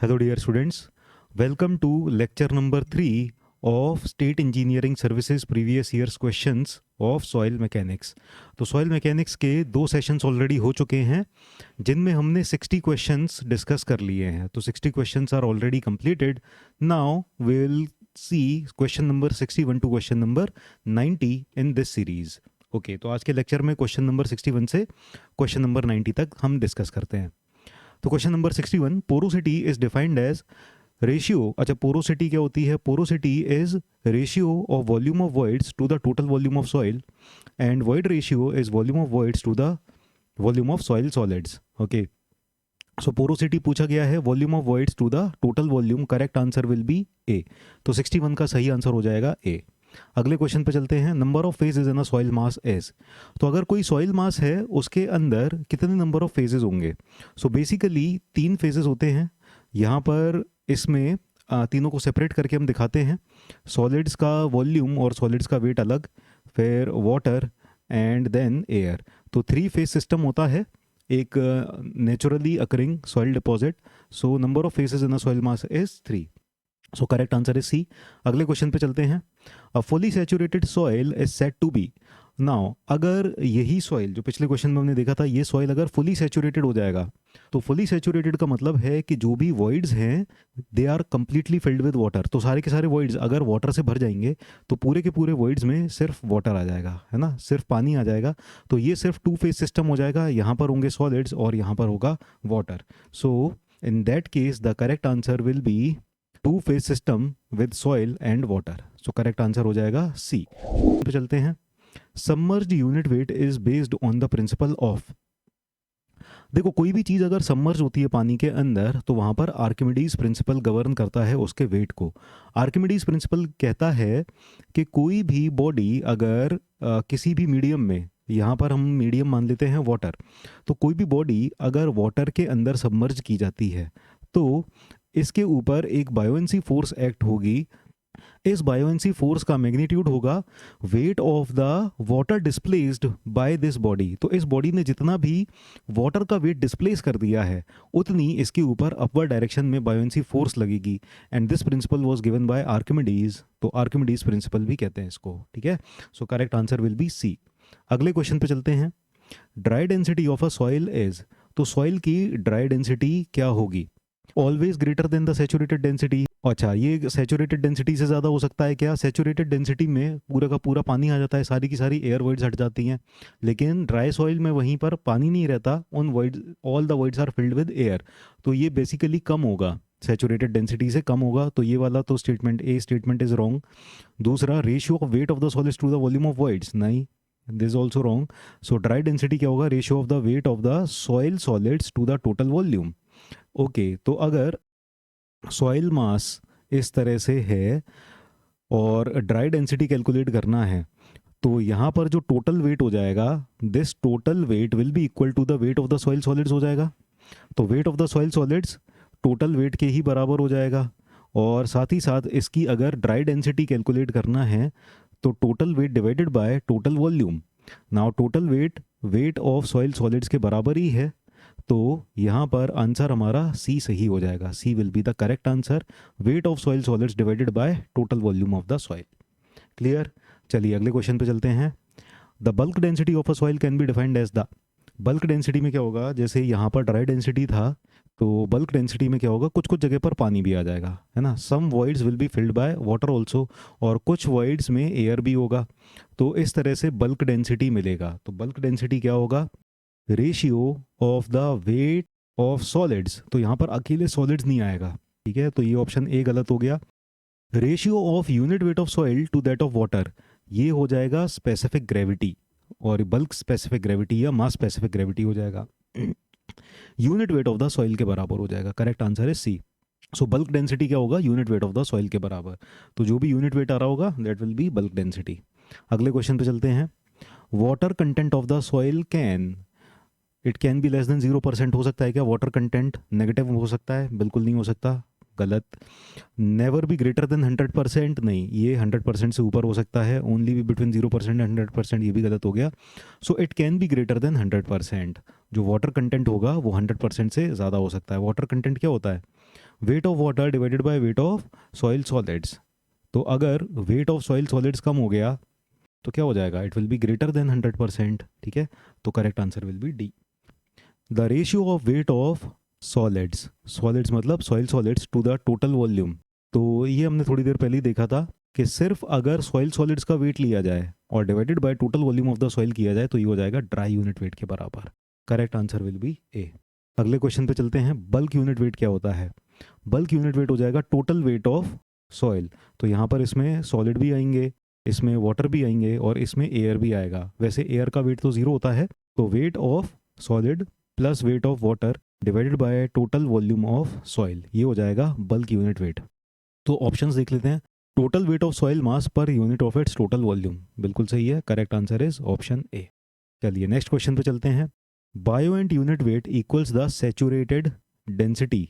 Hello, dear students. Welcome to lecture number 3 of State Engineering Services previous year's questions of soil mechanics. तो soil mechanics के 2 sessions already हो चुके हैं जिनमें हमने 60 क्वेश्चंस डिस्कस कर लिए हैं. तो 60 questions are already completed. Now we will see question number 61 to question number 90 in this series. Okay, तो आज के लेक्चर में क्वेश्चन नंबर 61 से क्वेश्चन नंबर 90 तक हम डिस्कस करते हैं. तो question number 61, porosity is defined as ratio. अच्छा, पोरोसिटी क्या होती है? Porosity is ratio of volume of voids to the total volume of soil and void ratio is volume of voids to the volume of soil solids. Okay, so porosity पूछा गया है, volume of voids to the total volume. Correct answer will be A. तो 61 का सही answer हो जाएगा ए. अगले question पे चलते हैं. Number of phases in a soil mass is. तो अगर कोई सॉइल मास है उसके अंदर कितने नंबर ऑफ फेजेज होंगे? सो बेसिकली 3 फेजेज होते हैं. यहाँ पर इसमें तीनों को सेपरेट करके हम दिखाते हैं. सॉलिड्स का वॉल्यूम और सॉलिड्स का वेट अलग, फिर वाटर एंड देन एयर. तो 3 फेज सिस्टम होता है एक naturally occurring soil deposit. So number of phases in a soil mass is 3. So correct answer is C. अगले क्वेश्चन पे चलते हैं. A fully saturated soil is said to be. Now अगर यही सॉइल जो पिछले क्वेश्चन में हमने देखा था, ये सॉइल अगर फुली सैचुरेटेड हो जाएगा, तो फुली सैचुरेटेड का मतलब है कि जो भी वॉइड्स हैं they are completely filled with water. तो सारे के सारे वॉइड्स अगर वाटर से भर जाएंगे तो पूरे के पूरे वॉइड्स में सिर्फ वाटर आ जाएगा, है ना, सिर्फ पानी आ जाएगा. तो ये सिर्फ 2 फेज सिस्टम हो जाएगा. यहाँ पर होंगे सॉलिड्स और यहाँ पर होगा water. So in that case the correct answer will B 2 phase system with soil and water. So correct answer हो जाएगा सी. पे चलते हैं. Submerged unit weight is based on the principle of. देखो, कोई भी चीज़ अगर सबमर्ज होती है पानी के अंदर तो वहाँ पर आर्किमिडीज प्रिंसिपल गवर्न करता है उसके वेट को. आर्किमिडीज प्रिंसिपल कहता है कि कोई भी बॉडी अगर किसी भी मीडियम में, यहाँ पर हम मीडियम मान लेते हैं वाटर, तो कोई भी बॉडी अगर वाटर के अंदर सबमर्ज की जाती है तो इसके ऊपर एक बायोएंसी फोर्स एक्ट होगी. इस बायोएंसी फोर्स का मैग्नीट्यूड होगा wait of the water displaced by this body. तो इस बॉडी ने जितना भी वाटर का वेट डिस्प्लेस कर दिया है उतनी इसके ऊपर अपवर्ड डायरेक्शन में बायोएंसी फोर्स लगेगी. And this principle was given by Archimedes. तो आर्किमिडीज प्रिंसिपल भी कहते हैं इसको. ठीक है, so correct answer will be C. अगले क्वेश्चन पे चलते हैं. Dry density of a soil is. तो सॉइल की ड्राई डेंसिटी क्या होगी? Always greater than the saturated density. अच्छा, ये सैचुरेटेड डेंसिटी से ज़्यादा हो सकता है क्या? सैचुरेटेड डेंसिटी में पूरा का पूरा पानी आ जाता है, सारी की सारी एयर वॉइड्स हट जाती हैं. लेकिन ड्राई सॉइल में वहीं पर पानी नहीं रहता, उन voids, all the voids are filled with air. तो ये बेसिकली कम होगा, सैचुरेटेड डेंसिटी से कम होगा. तो ये वाला तो statement A statement is wrong. दूसरा, ratio of weight of the solids to the volume of voids, नहीं, this is also wrong. So dry density क्या होगा? Ratio of the weight of the soil solids to the total volume. Okay, तो अगर soil मास इस तरह से है और ड्राई डेंसिटी कैलकुलेट करना है तो यहाँ पर जो टोटल वेट हो जाएगा, this total weight will be equal to the weight of the soil solids हो जाएगा. तो weight of the soil solids total weight के ही बराबर हो जाएगा. और साथ ही साथ इसकी अगर ड्राई डेंसिटी कैलकुलेट करना है तो total weight divided by total volume. Now total weight wait of soil solids के बराबर ही है. तो यहाँ पर आंसर हमारा सी सही हो जाएगा. C will be the correct answer. Weight of soil solids divided by total volume of the soil. Clear? चलिए अगले क्वेश्चन पे चलते हैं. The bulk density of a soil can be defined as the. Bulk density में क्या होगा? जैसे यहाँ पर ड्राई डेंसिटी था तो बल्क डेंसिटी में क्या होगा? कुछ कुछ जगह पर पानी भी आ जाएगा, है ना. Some voids will be filled by water also, और कुछ वॉइड्स में एयर भी होगा. तो इस तरह से बल्क डेंसिटी मिलेगा. तो बल्क डेंसिटी क्या होगा? Ratio of the weight of solids. तो यहाँ पर अकेले सॉलिड्स नहीं आएगा, ठीक है, तो ये ऑप्शन ए गलत हो गया. Ratio of unit weight of soil to that of water, ये हो जाएगा स्पेसिफिक ग्रेविटी, और बल्क स्पेसिफिक ग्रेविटी या मास स्पेसिफिक ग्रेविटी हो जाएगा. Unit weight of the soil के बराबर हो जाएगा. करेक्ट आंसर है सी. सो बल्क डेंसिटी क्या होगा? Unit weight of the soil के बराबर. तो जो भी यूनिट वेट आ रहा होगा that will B bulk density. अगले क्वेश्चन पे चलते हैं. Water content of the soil can. It can be less than 0% हो सकता है क्या? वाटर कंटेंट नेगेटिव हो सकता है? बिल्कुल नहीं हो सकता, गलत. नेवर बी ग्रेटर देन 100%, नहीं, ये 100% से ऊपर हो सकता है. ओनली बी बिटवीन 0% एंड 100%, ये भी गलत हो गया. So it can be greater than 100%. जो वाटर कंटेंट होगा वो 100% से ज़्यादा हो सकता है. वाटर कंटेंट क्या होता है? Weight of water divided by weight of soil solids. तो अगर वेट ऑफ सॉइल सॉलिड्स कम हो गया तो क्या हो जाएगा, it will be greater than 100%, ठीक है। तो correct answer will be D. The ratio of weight of solids, solids मतलब soil solids to the total volume. तो ये हमने थोड़ी देर पहले ही देखा था कि सिर्फ अगर सॉइल सॉलिड्स का वेट लिया जाए और divided by total volume of the soil किया जाए तो ये हो जाएगा ड्राई यूनिट वेट के बराबर। करेक्ट आंसर विल बी ए। अगले क्वेश्चन पे चलते हैं। बल्क यूनिट वेट क्या होता है? बल्क यूनिट वेट हो जाएगा टोटल वेट ऑफ सॉइल। तो यहाँ पर इसमें सॉलिड भी आएंगे, इसमें वाटर भी आएंगे और इसमें एयर भी आएगा। वैसे एयर का वेट तो ज़ीरो होता है, तो weight of solid plus weight of water divided by total volume of soil, ये हो जाएगा बल्क यूनिट वेट। तो ऑप्शंस देख लेते हैं। Total weight of soil mass per unit of its total volume, बिल्कुल सही है, correct answer is option A. चलिए नेक्स्ट क्वेश्चन पे चलते हैं। Buoyant unit weight equals the saturated density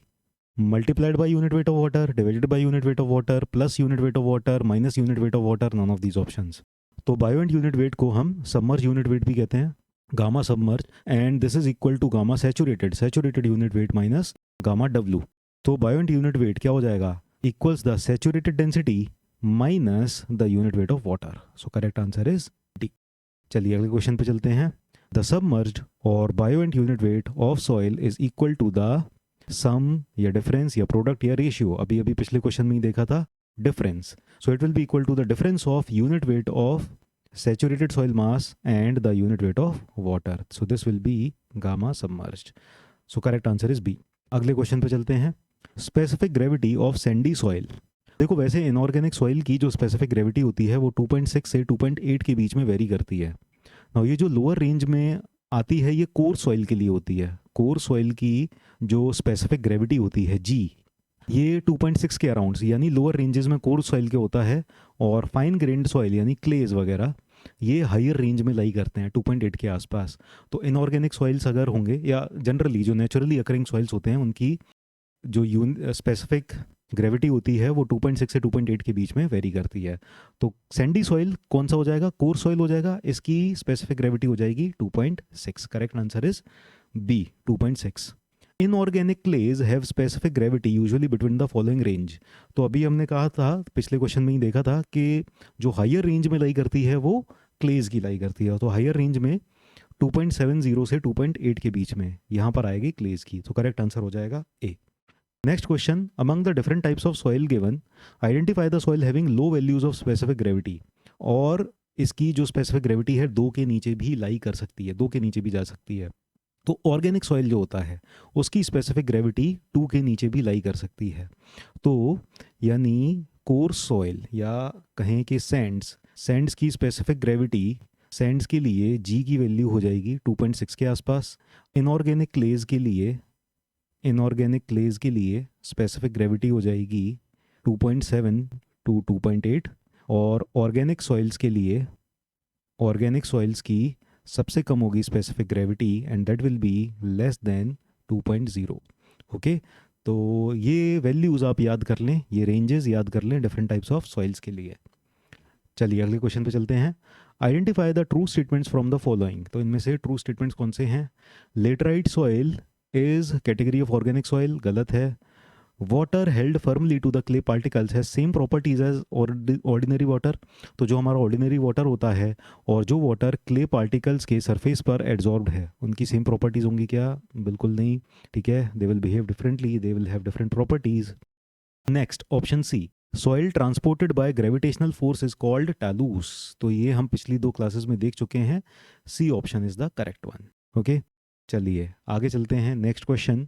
multiplied by unit weight of water divided by unit weight of water plus unit weight of water minus unit weight of water, none of these options। तो buoyant unit wait को हम submerge unit weight भी कहते हैं, gamma submerge, and this is equal to gamma saturated, saturated unit weight minus gamma W. तो buoyant unit weight क्या हो जाएगा, equals the saturated density minus the unit weight of water. So correct answer is D. चलिए अगले question पे चलते हैं। The submerged और buoyant unit weight of soil is equal to the sum या डिफरेंस या प्रोडक्ट या रेशियो, अभी अभी पिछले क्वेश्चन में ही देखा था difference. So it will be equal to the difference of unit weight of saturated soil mass and the unit weight of water. So this will be gamma submerged. So correct answer is B. अगले question पे चलते हैं। Specific gravity of sandy soil. देखो वैसे inorganic soil की जो specific gravity होती है वो 2.6 से 2.8 के बीच में वेरी करती है। नाउ ये जो लोअर रेंज में आती है ये कोर सॉइल के लिए होती है। कोर सॉइल की जो स्पेसिफिक ग्रेविटी होती है जी, ये 2.6 के अराउंड, यानी लोअर रेंजेस में कोर सॉइल के होता है, और फाइन ग्रेन्ड सॉइल यानी क्लेज वगैरह ये हायर रेंज में लाई करते हैं 2.8 के आसपास। तो इनऑर्गेनिक सॉइल्स अगर होंगे या जनरली जो नेचुरली अकरिंग सॉइल्स होते हैं उनकी जो स्पेसिफिक ग्रेविटी होती है वो 2.6 से 2.8 के बीच में वेरी करती है। तो सैंडी सॉइल कौन सा हो जाएगा, कोर सॉइल हो जाएगा, इसकी स्पेसिफिक ग्रेविटी हो जाएगी 2.6। Correct answer is B 2.6। Inorganic clays have specific gravity usually between the following range. तो अभी हमने कहा था, पिछले क्वेश्चन में ही देखा था कि जो हायर रेंज में लाई करती है वो क्लेज की लाई करती है। तो हायर रेंज में 2.70 से 2.8 के बीच में यहाँ पर आएगी क्लेज की। तो करेक्ट आंसर हो जाएगा A. Next question. Among the different types of soil given identify the soil having low values of specific gravity. और इसकी जो स्पेसिफिक ग्रेविटी है 2 के नीचे भी लाई कर सकती है, 2 के नीचे भी जा सकती है। तो ऑर्गेनिक सॉइल जो होता है उसकी स्पेसिफिक ग्रेविटी 2 के नीचे भी लाई कर सकती है। तो यानी कोर सॉइल या कहें कि सैंड्स की स्पेसिफिक ग्रेविटी सैंड्स के लिए जी की वैल्यू हो जाएगी 2.6 के आसपास। इनऑर्गेनिक क्लेज के लिए स्पेसिफिक ग्रेविटी हो जाएगी 2.7 टू 2.8, और ऑर्गेनिक सॉइल्स की सबसे कम होगी specific gravity and that will be less than 2.0। Okay, तो ये वैल्यूज़ आप याद कर लें, ये रेंजेस याद कर लें डिफरेंट टाइप्स ऑफ सॉइल्स के लिए। चलिए अगले क्वेश्चन पे चलते हैं। Identify the true statements from the following. तो इनमें से ट्रू स्टेटमेंट्स कौन से हैं? Laterite soil is category of organic soil, गलत है। Water held firmly to the clay particles has same properties as ordinary water. तो जो हमारा ऑर्डिनरी वाटर होता है और जो वाटर क्ले पार्टिकल्स के सरफेस पर एड्जॉर्ब्ड है उनकी सेम प्रॉपर्टीज होंगी क्या? बिल्कुल नहीं, ठीक है, they will behave differently, they will have different properties. Next option C, soil transported by gravitational force is called talus. तो ये हम पिछली 2 क्लासेस में देख चुके हैं, C option is the correct one. Okay, चलिए आगे चलते हैं। Next question.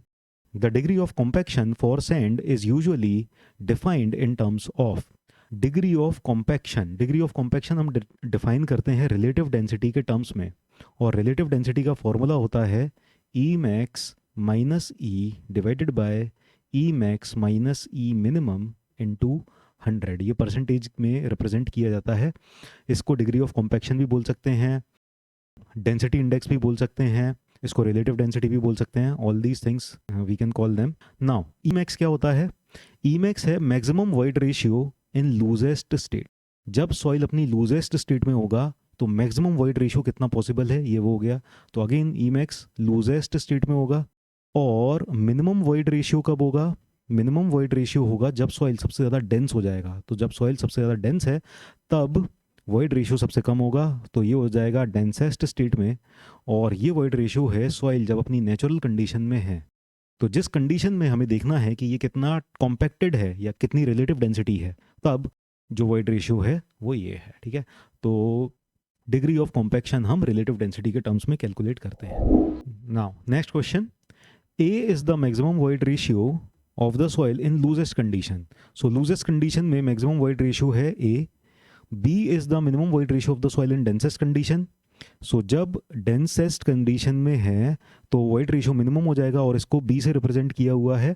The degree of compaction for sand is usually defined in terms of. Degree of compaction हम डिफाइन करते हैं रिलेटिव डेंसिटी के टर्म्स में, और रिलेटिव डेंसिटी का फॉर्मूला होता है E max minus E divided by E max minus E minimum into 100। ये परसेंटेज में रिप्रेजेंट किया जाता है। इसको डिग्री ऑफ कॉम्पैक्शन भी बोल सकते हैं, डेंसिटी इंडेक्स भी बोल सकते हैं, इसको रिलेटिव डेंसिटी भी बोल सकते हैं। All these things we can call them. Now E max क्या होता है? ई मैक्स है maximum void ratio in loosest state. जब सॉइल अपनी लूजेस्ट स्टेट में होगा तो मैक्सिमम वॉइड रेशियो कितना पॉसिबल है, ये वो हो गया। तो again E max loosest state में होगा। और मिनिमम वॉइड रेशियो कब होगा? मिनिमम वॉइड रेशियो होगा जब सॉइल सबसे ज़्यादा डेंस हो जाएगा। तो जब सॉइल सबसे ज़्यादा डेंस है तब वॉइड रेशियो सबसे कम होगा, तो ये हो जाएगा डेंसेस्ट स्टेट में। और ये वॉइड रेशियो है सॉइल जब अपनी नेचुरल कंडीशन में है। तो जिस कंडीशन में हमें देखना है कि ये कितना कॉम्पैक्टेड है या कितनी रिलेटिव डेंसिटी है, तब जो वॉइड रेशियो है वो ये है, ठीक है। तो डिग्री ऑफ कॉम्पैक्शन हम रिलेटिव डेंसिटी के टर्म्स में कैलकुलेट करते हैं। Now next question, A is the maximum void ratio of the soil in loosest condition. So loosest condition में maximum void ratio है A. B is the minimum void ratio of the soil in densest condition. So जब densest condition में है तो void ratio minimum हो जाएगा और इसको B से represent किया हुआ है.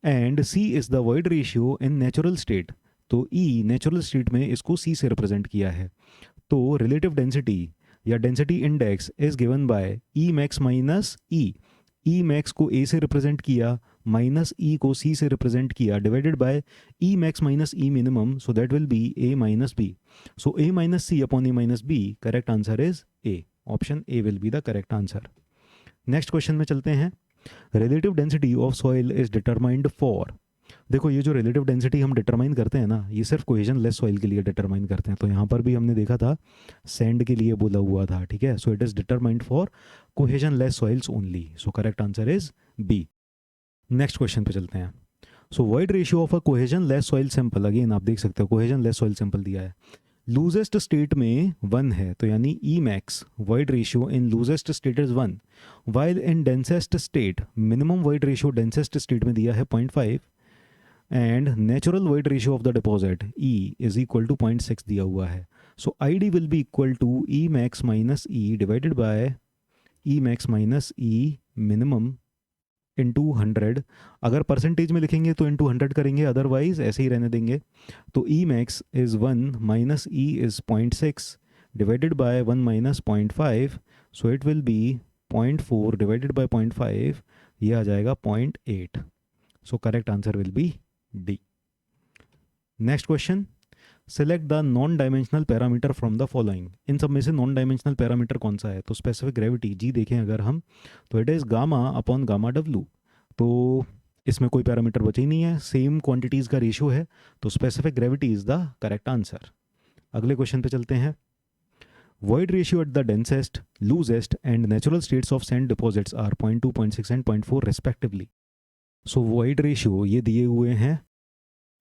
And C is the void ratio in natural state. तो E natural state में इसको C से represent किया है. तो relative density या density index is given by E max minus E. E max को ए से रिप्रेजेंट किया, माइनस ई को सी से रिप्रेजेंट किया, divided by E max minus E minimum, so that will be A minus B. So A minus C upon A minus B, correct answer is A. Option A will be the correct answer. Next question में चलते हैं. Relative density of soil is determined for. देखो ये जो relative density हम determine करते हैं ना, ये सिर्फ कोहेजन लेस सॉइल के लिए डिटरमाइन करते हैं. तो यहाँ पर भी हमने देखा था सैंड के लिए बोला हुआ था, ठीक है. So it is determined for cohesion less soils only. So correct answer is B. Next question पे चलते हैं. So void ratio of a cohesion less soil sample, again आप देख सकते हो कोहेजन लेस सॉइल सैंपल दिया है. लूजेस्ट स्टेट में 1 है, तो यानी E max void ratio in loosest state is 1, while in densest state minimum void ratio densest state में दिया है 0.5, and natural void ratio of the deposit E is equal to 0.6 दिया हुआ है. So I D will be equal to E max minus E divided by E max minus E minimum into 100. अगर percentage में लिखेंगे तो into 100 करेंगे, otherwise ऐसे ही रहने देंगे. तो E max is 1 minus E is 0.6 divided by 1 minus 0.5, so it will be 0.4 divided by 0.5, ये आ जाएगा 0.8. So correct answer will be D. Next question, select the non dimensional parameter from the following. इन सब में से non dimensional parameter कौन सा है? तो स्पेसिफिक ग्रेविटी जी देखें अगर हम, तो it is gamma upon gamma W. तो इसमें कोई पैरामीटर बचे ही नहीं है, सेम क्वांटिटीज़ का रेशियो है, तो specific gravity is the correct answer. अगले क्वेश्चन पे चलते हैं. Void ratio at the densest, loosest and natural states of sand deposits are 0.2, 0.6 and 0.4 respectively. So void ratio ये दिए हुए हैं.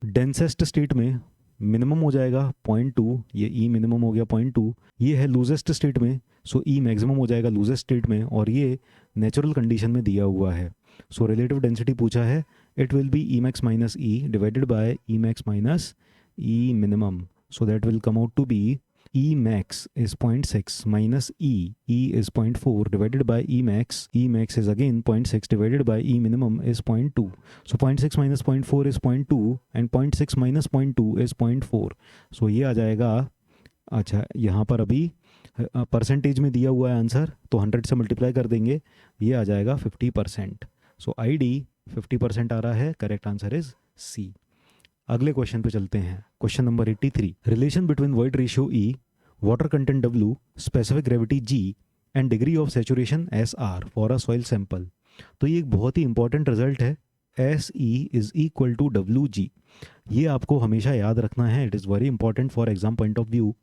डेंसेस्ट स्टेट में मिनिमम हो जाएगा 0.2, ये ई मिनिमम हो गया 0.2. ये है लूजेस्ट स्टेट में, सो ई मैक्सिमम हो जाएगा लूजेस्ट स्टेट में, और ये नेचुरल कंडीशन में दिया हुआ है. सो रिलेटिव डेंसिटी पूछा है, it will be E max minus E divided by E max minus E minimum, so that will come out to be E max is 0.6 minus E is 0.4 divided by E max is again 0.6 divided by E minimum is 0.2. So 0.6 minus 0.4 is 0.2 and 0.6 minus 0.2 is 0.4. So ये आ जाएगा, अच्छा यहाँ पर अभी percentage में दिया हुआ है आंसर, तो 100 से मल्टीप्लाई कर देंगे, ये आ जाएगा 50%. सो आई डी 50% आ रहा है, करेक्ट आंसर इज सी. अगले क्वेश्चन पे चलते हैं. Question number 83, relation between void ratio E, water content W, specific gravity G and degree of saturation S R for a soil sample. तो ये एक बहुत ही इंपॉर्टेंट रिजल्ट है, S E is equal to W G. ये आपको हमेशा याद रखना है, it is very important for exam point of view.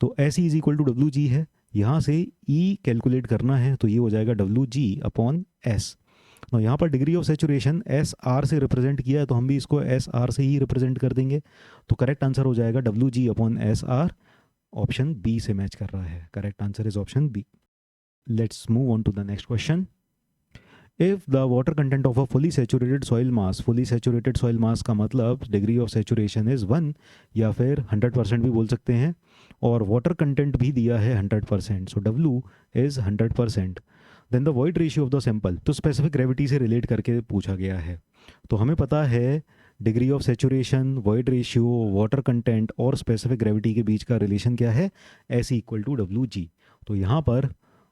तो S E is equal to W G है, यहाँ से ई कैलकुलेट करना है, तो ये हो जाएगा डब्ल्यू जी अपॉन एस. तो यहाँ पर degree of saturation S are से रिप्रेजेंट किया है, तो हम भी इसको एस आर से ही रिप्रेजेंट कर देंगे. तो करेक्ट आंसर हो जाएगा W G upon S R. Option B से मैच कर रहा है, correct answer is option B. Let's move on to the next question. If the water content of a fully saturated soil mass का मतलब degree of saturation is 1 या फिर 100% भी बोल सकते हैं, और वाटर कंटेंट भी दिया है 100%, so W is 100%. Then the void ratio of the sample, तो स्पेसिफिक ग्रेविटी से रिलेट करके पूछा गया है. तो हमें पता है degree of saturation, void ratio, water content और स्पेसिफिक ग्रेविटी के बीच का रिलेशन क्या है, S equal to W G. तो यहाँ पर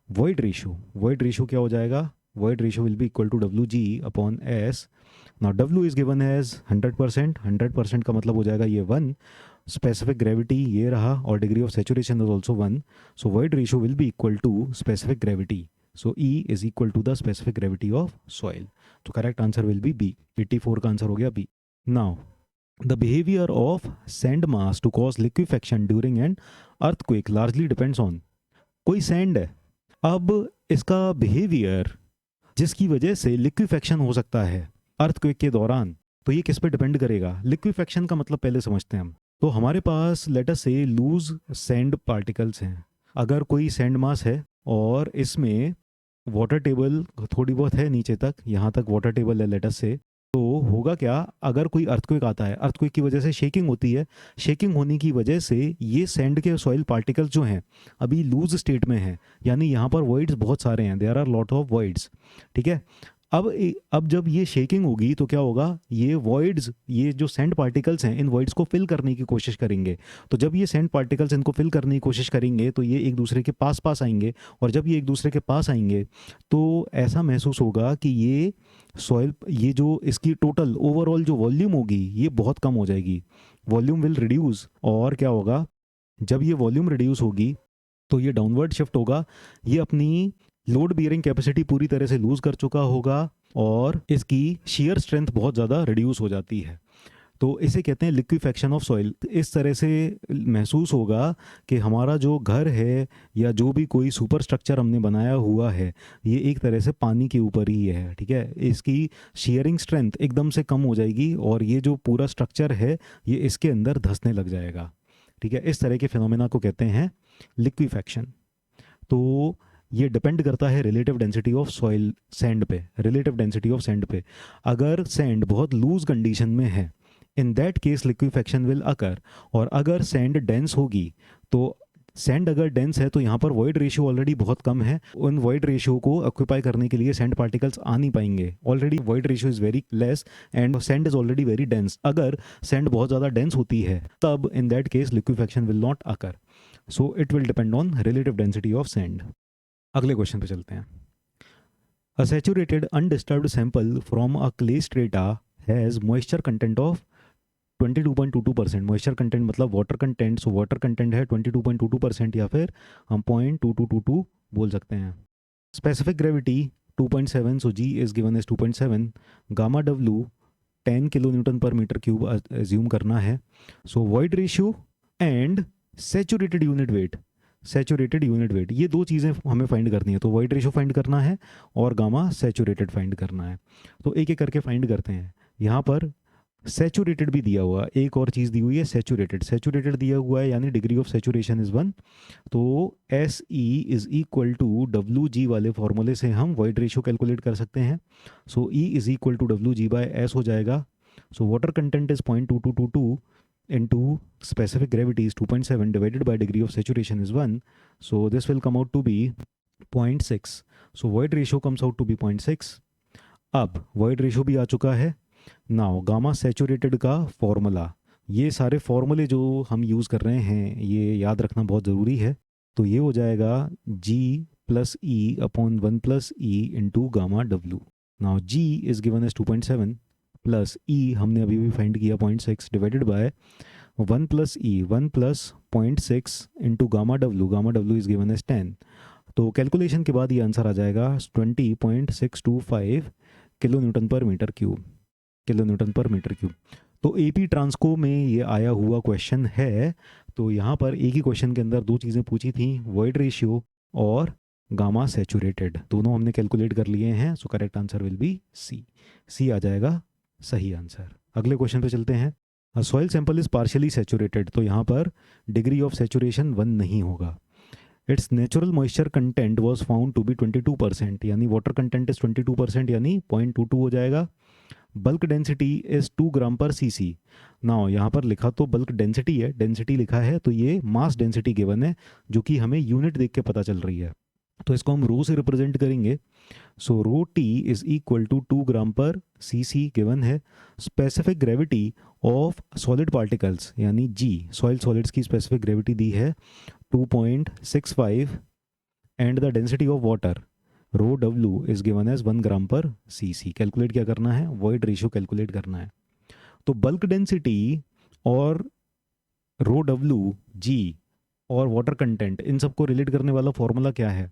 वॉइड रेशियो क्या हो जाएगा, void ratio will be equal to W G upon S. Now W is given as 100% का मतलब हो जाएगा ये 1, स्पेसिफिक ग्रेविटी ये रहा, और degree of saturation is also 1, so void ratio will be equal to specific gravity. So E is equal to the specific gravity of soil. तो correct answer will be B. 84 का answer हो गया B. Now the behaviour of sand mass to cause liquefaction during an earthquake largely depends on. कोई sand है, अब इसका behaviour जिसकी वजह से लिक्विफेक्शन हो सकता है अर्थक्वेक के दौरान, तो ये किस पे डिपेंड करेगा? लिक्विफेक्शन का मतलब पहले समझते हैं हम। तो हमारे पास लेट अस से लूज सैंड पार्टिकल्स हैं। अगर कोई सैंड मास है और इसमें वाटर टेबल थोड़ी बहुत है नीचे तक, यहाँ तक वाटर टेबल है लेट अस से, तो होगा क्या? अगर कोई अर्थक्वेक आता है, अर्थक्वेक की वजह से शेकिंग होती है, शेकिंग होने की वजह से ये सैंड के सॉइल पार्टिकल्स जो हैं अभी लूज स्टेट में हैं, यानी यहाँ पर वॉइड्स बहुत सारे हैं, there are lot of voids. ठीक है, अब जब ये शेकिंग होगी तो क्या होगा? ये वॉइड्स, ये जो सैंड पार्टिकल्स हैं, इन वॉइड्स को फिल करने की कोशिश करेंगे। तो जब ये सैंड पार्टिकल्स इनको फिल करने की कोशिश करेंगे तो ये एक दूसरे के पास पास आएंगे, और जब ये एक दूसरे के पास आएंगे तो ऐसा महसूस होगा कि ये सॉइल, ये जो इसकी टोटल ओवरऑल जो वॉल्यूम होगी ये बहुत कम हो जाएगी, वॉल्यूम विल रिड्यूस। और क्या होगा? जब ये वॉल्यूम रिड्यूस होगी तो ये डाउनवर्ड शिफ्ट होगा, ये अपनी लोड बियरिंग कैपेसिटी पूरी तरह से लूज कर चुका होगा और इसकी शेयर स्ट्रेंथ बहुत ज़्यादा रिड्यूस हो जाती है। तो इसे कहते हैं लिक्विफेक्शन ऑफ सॉइल। इस तरह से महसूस होगा कि हमारा जो घर है या जो भी कोई सुपर स्ट्रक्चर हमने बनाया हुआ है ये एक तरह से पानी के ऊपर ही है। ठीक है, इसकी शेयरिंग स्ट्रेंथ एकदम से कम हो जाएगी और ये जो पूरा स्ट्रक्चर है ये इसके अंदर धंसने लग जाएगा। ठीक है, इस तरह के फिनोमेना को कहते हैं लिक्विफेक्शन। तो ये डिपेंड करता है relative density of soil, sand पे, रिलेटिव डेंसिटी ऑफ सैंड पे। अगर सैंड बहुत लूज कंडीशन में है, इन that case liquefaction will occur. और अगर सैंड डेंस होगी, तो सैंड अगर डेंस है तो यहाँ पर वॉइड रेशियो ऑलरेडी बहुत कम है, उन वॉइड रेशियो को ऑक्यूपाई करने के लिए सैंड पार्टिकल्स आ नहीं पाएंगे। Already void ratio is very less and sand is already very dense. अगर सैंड बहुत ज़्यादा डेंस होती है तब in that case liquefaction will not occur. So it will depend on relative density of sand. अगले क्वेश्चन पे चलते हैं। A saturated undisturbed sample from a clay strata has moisture content of 22.22%। Moisture content मतलब water content, so water content है 22.22% या फिर हम 0.2222 बोल सकते हैं। Specific gravity 2.7, so G is given as 2.7। Gamma W 10 kilo newton per metre cube assume करना है। So void ratio and saturated unit weight, saturated unit weight, ये दो चीज़ें हमें फाइंड करनी है। तो वॉइड रेशियो फाइंड करना है और गामा सैचुरेटेड फाइंड करना है। तो एक एक करके फाइंड करते हैं। यहाँ पर सैचुरेटेड भी दिया हुआ, एक और चीज़ दी हुई है सैचुरेटेड, सैचुरेटेड दिया हुआ है यानी डिग्री ऑफ सैचुरेशन इज़ 1। तो S E is equal to W G वाले फॉर्मूले से हम वॉइड रेशियो कैलकुलेट कर सकते हैं। So E is equal to W G by S हो जाएगा। So water content is 0.2222 into specific gravity is 2.7 divided by degree of saturation is 1. So this will come out to be 0.6. So void ratio comes out to be 0.6. अब void ratio भी आ चुका है। Now gamma saturated का formula, ये सारे फॉर्मूले जो हम यूज़ कर रहे हैं ये याद रखना बहुत ज़रूरी है। तो ये हो जाएगा G plus E upon 1 plus E into gamma W. Now G is given as 2.7 plus E हमने अभी भी फाइंड किया 0.6 divided by 1 plus E, 1 plus 0.6 into gamma W is given as 10। तो कैलकुलेशन के बाद ये आंसर आ जाएगा 20.625 kilo newton per metre cube, kilo newton per metre cube. तो एपी ट्रांसको में ये आया हुआ क्वेश्चन है। तो यहाँ पर एक ही क्वेश्चन के अंदर दो चीज़ें पूछी थी, वॉइड रेशियो और गामा सैचुरेटेड, दोनों हमने कैलकुलेट कर लिए हैं। So correct answer will be C, C आ जाएगा सही आंसर। अगले क्वेश्चन पे चलते हैं। Soil sample is partially saturated, तो यहाँ पर डिग्री ऑफ सैचुरेशन 1 नहीं होगा। Its natural moisture content was found to be 22%, यानी वाटर कंटेंट इज 22% यानी 0.22 हो जाएगा। Bulk density is 2 gram per CC. Now यहाँ पर लिखा तो बल्क डेंसिटी है, डेंसिटी लिखा है तो ये मास डेंसिटी गिवन है जो कि हमें यूनिट देख के पता चल रही है। तो इसको हम रो से रिप्रेजेंट करेंगे। So rho T is equal to 2 gram per cc given है। Specific gravity of solid particles यानी जी, सॉइल सॉलिड्स की स्पेसिफिक ग्रेविटी दी है 2.65 and the density of water rho W is given as 1 gram per cc. Calculate क्या करना है? Void ratio calculate करना है। तो बल्क डेंसिटी और रो डब्ल्यू, जी और वाटर कंटेंट, इन सबको रिलेट करने वाला फॉर्मूला क्या है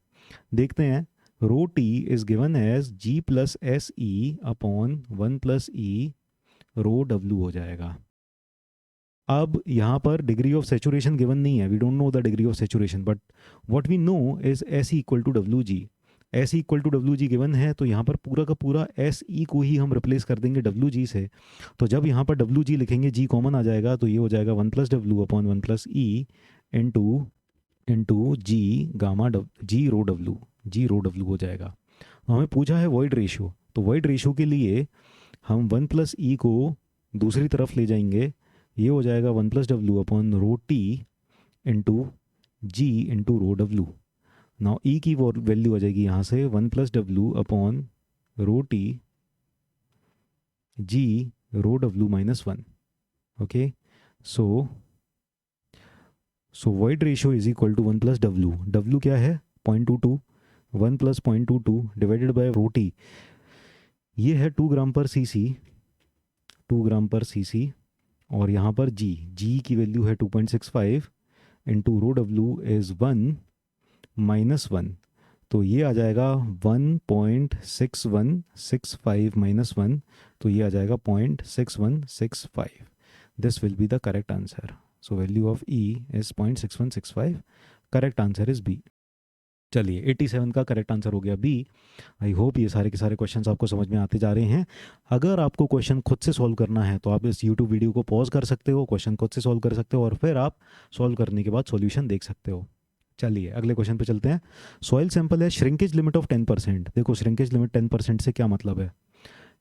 देखते हैं। Rho T is given as G plus S E upon 1 plus E rho W हो जाएगा। अब यहाँ पर डिग्री ऑफ सेचुरेशन गिवन नहीं है, we don't know the degree of saturation, but what we know is S equal to W G. S equal to W G given है, तो यहाँ पर पूरा का पूरा एस ई को ही हम रिप्लेस कर देंगे डब्ल्यू जी से। तो जब यहाँ पर डब्ल्यू जी लिखेंगे, जी कॉमन आ जाएगा, तो ये हो जाएगा 1 plus W upon 1 plus e into G gamma G rho W हो जाएगा। तो हमें पूछा है वॉइड रेशियो, तो वॉइड रेशियो के लिए हम 1 प्लस ई को दूसरी तरफ ले जाएंगे, ये हो जाएगा 1 plus W upon rho T into G into rho W. Now E की वैल्यू आ जाएगी यहाँ से 1 plus W upon rho T G rho W minus 1। Okay, so void ratio is equal to 1 plus W क्या है 0.22, 1 plus 0.22 divided by rho T, ये है 2 gram per CC, 2 gram per CC, और यहाँ पर जी की वैल्यू है 2.65 into rho W is 1 minus 1, तो ये आ जाएगा 1.6165 माइनस 1, तो ये आ जाएगा 0.6165। This will be the correct answer. So value of E is 0.6165, correct answer is B. चलिए 87 का करेक्ट आंसर हो गया बी। आई होप ये सारे के सारे क्वेश्चंस आपको समझ में आते जा रहे हैं। अगर आपको क्वेश्चन खुद से सॉल्व करना है तो आप इस यूट्यूब वीडियो को पॉज कर सकते हो, क्वेश्चन खुद से सॉल्व कर सकते हो, और फिर आप सॉल्व करने के बाद सॉल्यूशन देख सकते हो। चलिए अगले क्वेश्चन पे चलते हैं। सॉइल सैंपल है, श्रिंकेज लिमिट ऑफ 10%। देखो श्रिंकेज लिमिट 10% से क्या मतलब है।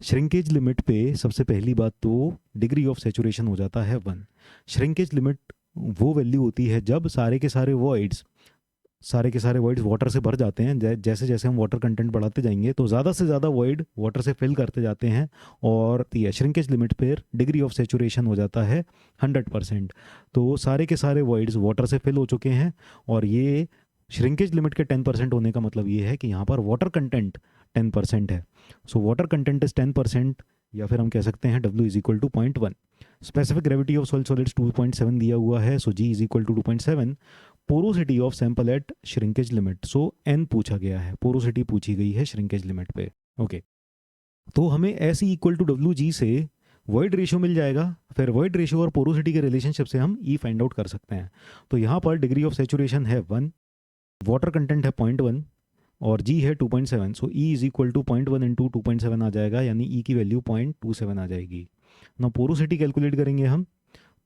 श्रिंकेज लिमिट पे सबसे पहली बात तो डिग्री ऑफ सेचुरेशन हो जाता है 1। श्रिंकेज लिमिट वो वैल्यू होती है जब सारे के सारे वॉइड्स वाटर से भर जाते हैं। जैसे जैसे हम वाटर कंटेंट बढ़ाते जाएंगे तो ज़्यादा से ज़्यादा वॉइड वाटर से फिल करते जाते हैं, और श्रिंकेज लिमिट पर डिग्री ऑफ सेचुरेशन हो जाता है 100%। तो सारे के सारे वॉइड्स वाटर से फिल हो चुके हैं, और ये श्रिंकेज लिमिट के 10% होने का मतलब ये है कि यहाँ पर वाटर कंटेंट 10% है। सो वाटर कंटेंट इज 10%, या फिर हम कह सकते हैं W is equal to 0.1। Specific gravity of soil solids 2.7 दिया हुआ है, so G is equal to 2.7। Porosity of sample at shrinkage limit, so N पूछा गया है, पोरोसिटी पूछी गई है श्रिंकेज लिमिट पे। ओके, तो हमें S इक्वल टू WG से वॉइड रेशियो मिल जाएगा, फिर वॉइड रेशियो और पोरोसिटी के रिलेशनशिप से हम E फाइंड आउट कर सकते हैं। तो यहाँ पर डिग्री ऑफ सेचुरेशन है 1, वाटर कंटेंट है 0.1 और G है 2.7, so E is equal to 0.1 into 2.7 आ जाएगा, यानी E की वैल्यू 0.27 आ जाएगी। ना पोरोसिटी कैलकुलेट करेंगे हम,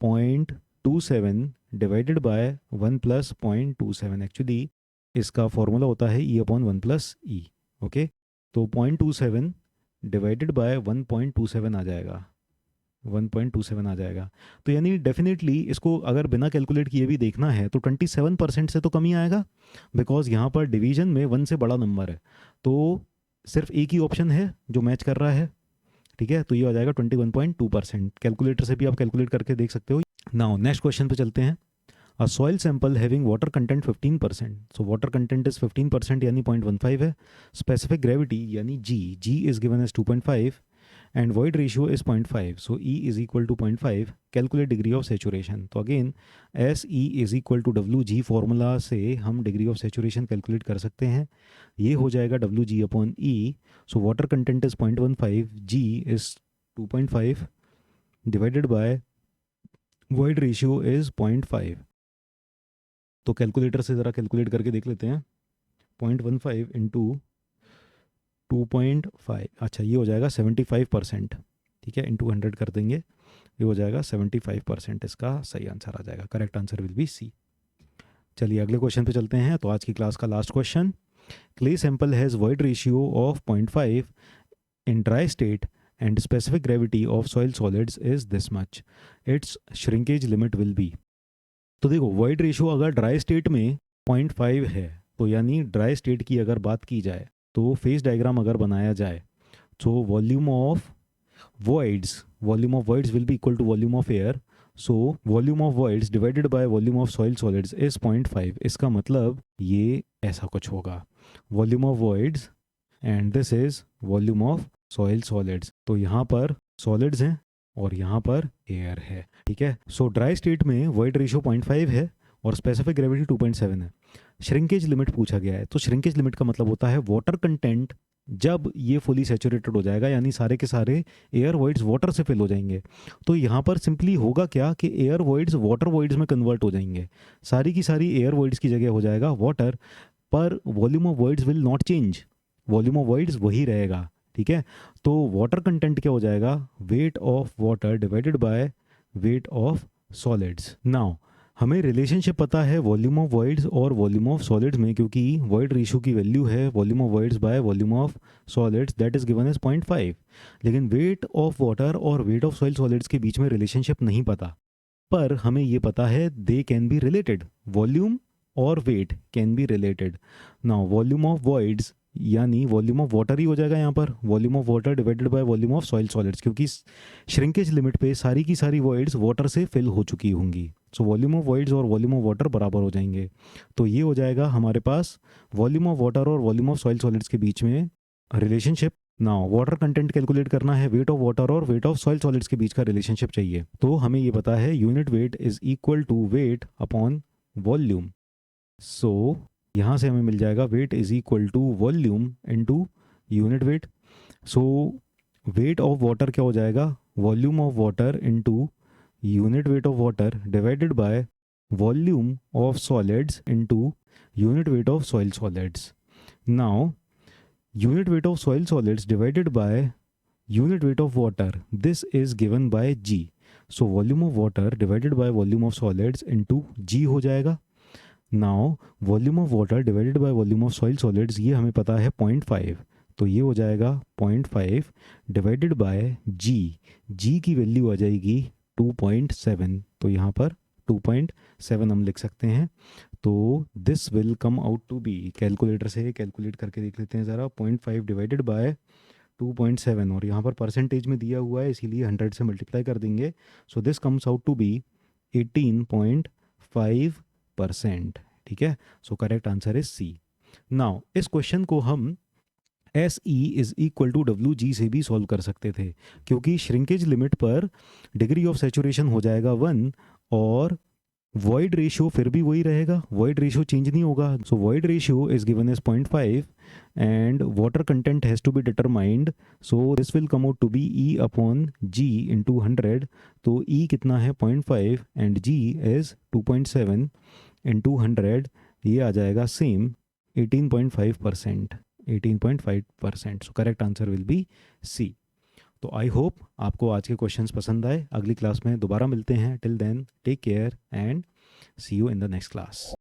0.27 डिवाइडेड बाय 1 प्लस 0.27, एक्चुअली इसका फॉर्मूला होता है E अपॉन 1 प्लस ई। ओके, तो 0.27 डिवाइडेड बाय 1.27 आ जाएगा, 1.27 आ जाएगा। तो यानी डेफिनेटली इसको अगर बिना कैलकुलेट किए भी देखना है तो 27% से तो कम ही आएगा, बिकॉज यहाँ पर डिवीजन में 1 से बड़ा नंबर है, तो सिर्फ एक ही ऑप्शन है जो मैच कर रहा है। ठीक है, तो ये आ जाएगा 21.2%। कैलकुलेटर से भी आप कैलकुलेट करके देख सकते हो। नाउ नेक्स्ट क्वेश्चन पे चलते हैं। A soil sample having water content 15%, so water content is 15% यानी 0.15 है। स्पेसिफिक ग्रेविटी यानी G is given as 2.5 and void ratio is 0.5, so E is equal to 0.5. Calculate degree of saturation. तो again SE is equal to WG formula से हम degree of saturation calculate कर सकते हैं। ये हो जाएगा WG upon E, so water content is 0.15, G is 2.5 divided by void ratio is 0.5। तो कैलकुलेटर से ज़रा कैलकुलेट करके देख लेते हैं। 0.15 इंटू 2.5, अच्छा ये हो जाएगा 75%। ठीक है, इंटू 100 कर देंगे, ये हो जाएगा 75%। इसका सही आंसर आ जाएगा, correct answer will be C. चलिए अगले क्वेश्चन पे चलते हैं। तो आज की क्लास का last question, clay sample has void ratio of 0.5 in dry state and specific gravity of soil solids is this much, it's shrinkage limit will be. तो देखो वॉइड रेशियो अगर ड्राई स्टेट में 0.5 है, तो यानी ड्राई स्टेट की अगर बात की जाए तो फेस डायग्राम अगर बनाया जाए तो volume of voids will be equal to volume of air, so volume of voids divided by volume of soil solids is 0.5। इसका मतलब ये ऐसा कुछ होगा, volume of voids and this is volume of soil solids. तो यहाँ पर solids हैं और यहाँ पर एयर है। ठीक है, सो ड्राई स्टेट में वॉइड रेशियो 0.5 है और स्पेसिफिक ग्रेविटी 2.7 है। श्रिंकेज लिमिट पूछा गया है, तो श्रिंकेज लिमिट का मतलब होता है वाटर कंटेंट जब ये फुली सैचुरेटेड हो जाएगा, यानी सारे के सारे एयर वॉइड्स वाटर से फिल हो जाएंगे। तो यहाँ पर सिंपली होगा क्या कि एयर वॉइड्स वाटर वॉइड्स में कन्वर्ट हो जाएंगे, सारी की सारी एयर वॉइड्स की जगह हो जाएगा वाटर, पर volume of voids will not change, volume of voids वही रहेगा। ठीक है, तो वाटर कंटेंट क्या हो जाएगा, weight of water divided by weight of solids. Now हमें रिलेशनशिप पता है वॉल्यूम ऑफ वॉइड्स और वॉल्यूम ऑफ सॉलिड्स में, क्योंकि वॉइड रेशियो की वैल्यू है volume of voids by volume of solids, that is given as 0.5। लेकिन वेट ऑफ वाटर और वेट ऑफ सॉइल सॉलिड्स के बीच में रिलेशनशिप नहीं पता, पर हमें ये पता है they can be related, volume और weight can be related. Now volume of voids यानी वॉल्यूम ऑफ वाटर ही हो जाएगा यहाँ पर, volume of water divided by volume of soil solids, क्योंकि श्रिंकेज लिमिट पे सारी की सारी वॉइड्स वाटर से फिल हो चुकी होंगी। सो वॉल्यूम ऑफ वॉइड्स और वॉल्यूम ऑफ वाटर बराबर हो जाएंगे। तो ये हो जाएगा हमारे पास वॉल्यूम ऑफ वाटर और वॉल्यूम ऑफ सॉइल सॉलिड्स के बीच में relationship. Now water content calculate करना है, वेट ऑफ वाटर और वेट ऑफ सॉइल सॉलिड्स के बीच का रिलेशनशिप चाहिए। तो हमें ये पता है unit weight is equal to weight upon volume. So यहाँ से हमें मिल जाएगा weight is equal to volume into unit weight. So weight of water क्या हो जाएगा, volume of water into unit weight of water divided by volume of solids into unit weight of soil solids. Now unit weight of soil solids divided by unit weight of water, this is given by G. So volume of water divided by volume of solids into G हो जाएगा। Now volume of water divided by volume of soil solids, ये हमें पता है 0.5, तो ये हो जाएगा 0.5 डिवाइडेड बाय G, G की वैल्यू आ जाएगी 2.7, तो यहाँ पर 2.7 हम लिख सकते हैं। तो this will come out to be, calculator से कैलकुलेट करके देख लेते हैं ज़रा, 0.5 डिवाइडेड बाय 2.7, और यहाँ पर परसेंटेज में दिया हुआ है इसीलिए 100 से मल्टीप्लाई कर देंगे। So this comes out to be 18.5%। ठीक है, so correct answer is C. Now इस क्वेश्चन को हम S E is equal to W G से भी सॉल्व कर सकते थे, क्योंकि श्रिंकेज लिमिट पर डिग्री ऑफ सैचुरेशन हो जाएगा 1 और वॉइड रेशियो फिर भी वही रहेगा, वॉइड रेशियो चेंज नहीं होगा। So void ratio is given as 0.5 and water content has to be determined, so this will come out to be e upon G into 100। तो ई कितना है 0.5 एंड जी इज 2.7 इंटू 100, ये आ जाएगा same 18.5%, 18.5%। So correct answer will be C. तो I hope आपको आज के क्वेश्चंस पसंद आए। अगली क्लास में दोबारा मिलते हैं। Till then take care and see you in the next class.